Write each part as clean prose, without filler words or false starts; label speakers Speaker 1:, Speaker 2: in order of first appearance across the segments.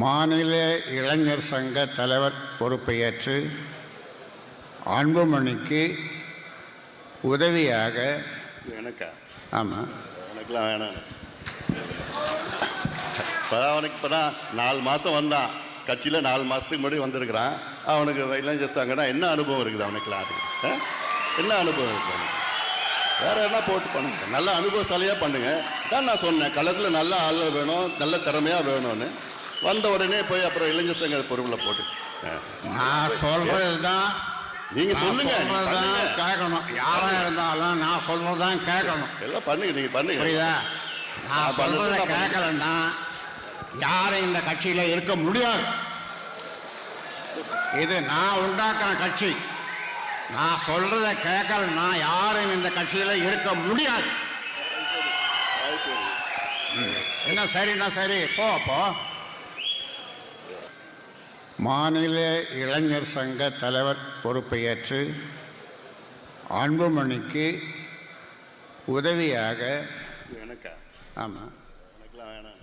Speaker 1: மாநில இளைஞர் சங்க தலைவர் பொறுப்பை ஏற்று அன்புமணிக்கு உதவியாக
Speaker 2: எனக்கா?
Speaker 1: ஆமாம்,
Speaker 2: எனக்குலாம் வேணாம். அவனுக்கு இப்போ தான் 4 மாதம் வந்தான் கட்சியில். 4 மாதத்துக்கு முன்னாடி வந்திருக்கிறான். அவனுக்கு இளைஞர் சங்கம்னா என்ன அனுபவம் இருக்குது அவனுக்குலாம்? என்ன அனுபவம் இருக்குது அவனுக்கு? வேறு என்ன போட்டு பண்ணுங்க, நல்ல அனுபவசாலியாக பண்ணுங்க தான் நான் சொன்னேன். களத்தில் நல்ல ஆள் வேணும், நல்ல திறமையாக வேணும்னு. வந்த உடனே போய் அப்புறம் இளைஞர் சங்க பொறுப்பில் போட்டு
Speaker 1: நான் சொல்கிறது தான்
Speaker 2: நீங்கள் சொல்லுங்க,
Speaker 1: கேட்கணும். யாராக இருந்தாலும் நான் சொல்கிறது தான் கேட்கணும்.
Speaker 2: எல்லாம் பண்ணுங்க, நீங்கள் பண்ணுங்க.
Speaker 1: புரியுதா? நான் சொல்றதை கேட்கலன்னா யாரும் இந்த கட்சியில் இருக்க முடியாது. இது நான் உண்டாக்குற கட்சி. நான் சொல்றத கேட்கலன்னா யாரும் இந்த கட்சியில இருக்க முடியாது. என்ன சரின்னா சரி, போ. மாநில இளைஞர் சங்க தலைவர் பொறுப்பை ஏற்று அன்புமணிக்கு உதவியாக
Speaker 2: எனக்கா?
Speaker 1: ஆமாம்,
Speaker 2: எனக்குலாம் வேணாம்.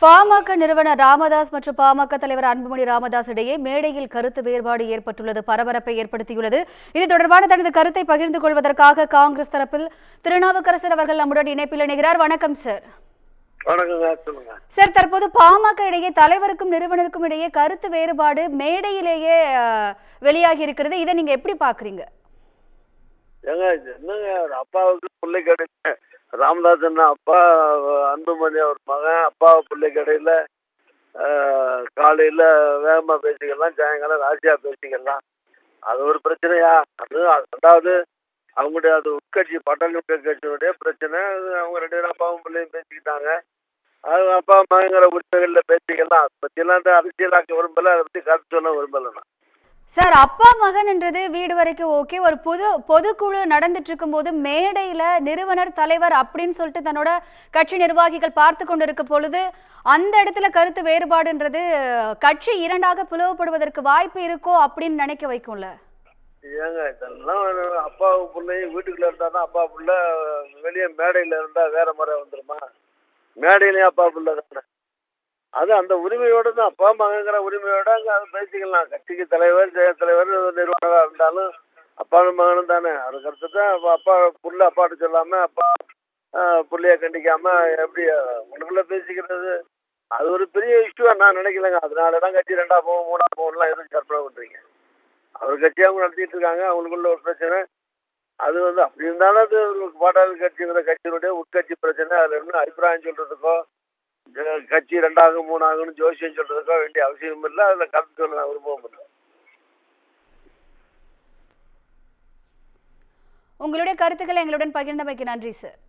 Speaker 3: பாமக நிறுவனர் ராமதாஸ் மற்றும் பாமக தலைவர் அன்புமணி ராமதாஸ் இடையே மேடையில் கருத்து வேறுபாடு ஏற்பட்டுள்ளது, பரபரப்பை ஏற்படுத்தியுள்ளது. இது தொடர்பான தனது கருத்தை பகிர்ந்து கொள்வதற்காக காங்கிரஸ் தரப்பில் திருநாவுக்கரசர் அவர்கள் நம்முடன் இணைப்பில் இணைகிறார். வணக்கம் சார்.
Speaker 4: வணக்கங்க.
Speaker 3: சார், தற்போது பாமக இடையே தலைவருக்கும் நிறுவனருக்கும் இடையே கருத்து வேறுபாடு மேடையிலேயே வெளியாகி இருக்கிறது. இதை நீங்க எப்படி பாக்குறீங்க?
Speaker 4: என்னங்க, அப்பாவுக்கு பிள்ளை கிடையாது. ராமதாஸ் அப்பா, அன்புமணி அவர் மகன். அப்பா பிள்ளை கடையில் காலையில் வேகமாக பேசிக்கலாம், சாயங்காலம் ராசியாக பேசிக்கலாம். அது ஒரு பிரச்சனையா? அது ரெண்டாவது அவங்களுடைய அது உட்கட்சி பட்டாளி கட்சியினுடைய பிரச்சனை. அவங்க 2 பேரும் அப்பாவும் பிள்ளையும் பேசிக்கிட்டாங்க. அது அப்பா மகங்கிற உரிமைகளில் பேசிக்கலாம். அதை பற்றியெல்லாம் அரசியலாக்க விரும்பலை, அதை பற்றி கருத்து சொல்ல விரும்பலைண்ணா.
Speaker 3: சார், அப்பா மகன்ன்றது வீடு வரைக்கும் ஓகே. ஒரு பொதுக்குழு நடந்துட்டு இருக்கும் போது மேடையில நிறுவனர் தலைவர் அப்படின்னு சொல்லிட்டு தன்னோட கட்சி நிர்வாகிகள் பார்த்து கொண்டு இருக்க பொழுது அந்த இடத்துல கருத்து வேறுபாடுன்றது கட்சி 2ஆக பிளவுபடுவதற்கு வாய்ப்பு இருக்கோ அப்படின்னு நினைக்க வைக்கும்ல.
Speaker 4: ஏங்க, இதெல்லாம் அப்பா பிள்ளையும் வீட்டுக்குள்ள இருந்தா தான் அப்பா பிள்ளை, வெளியே மேடையில இருந்தா வேற முறை வந்துருமா? மேடையிலையும் அப்பா பிள்ளை தானே. அது அந்த உரிமையோடு தான், அப்பா மகங்கிற உரிமையோட அங்கே அது பேசிக்கலாம். கட்சிக்கு தலைவர், ஜெய தலைவர், நிறுவனராக இருந்தாலும் அப்பாவும் மகனும் தானே. அதுக்கடுத்து தான் அப்பா புள்ள அப்பாட்ட சொல்லாமல் அப்பா பிள்ளைய கண்டிக்காம எப்படி உங்களுக்குள்ள பேசிக்கிறது? அது ஒரு பெரிய இஷ்யூவாக நான் நினைக்கலங்க. அதனால தான் கட்சி 2ஆ போகும் 3ஆ போகலாம் எதுவும் கற்பனை பண்ணுறீங்க. அவர் கட்சியாக அவங்க நடத்திட்டு இருக்காங்க, அவங்களுக்குள்ள ஒரு பிரச்சனை. அது அப்படி இருந்தாலும் அது பாட்டாளி கட்சிங்கிற கட்சியினுடைய உட்கட்சி பிரச்சனை. அதில் இருந்து அபிப்பிராயம் சொல்கிறதுக்கோ கட்சி 2ஆக 3ஆகன்னு ஜோசியம் சொல்றதுக்கோ வேண்டிய அவசியம் இல்லை. அதுல கருத்து சொல்ல விரும்பவும் இல்லை.
Speaker 3: உங்களுடைய கருத்துக்களை எங்களுடன் பகிர்ந்தமைக்கு நன்றி சார்.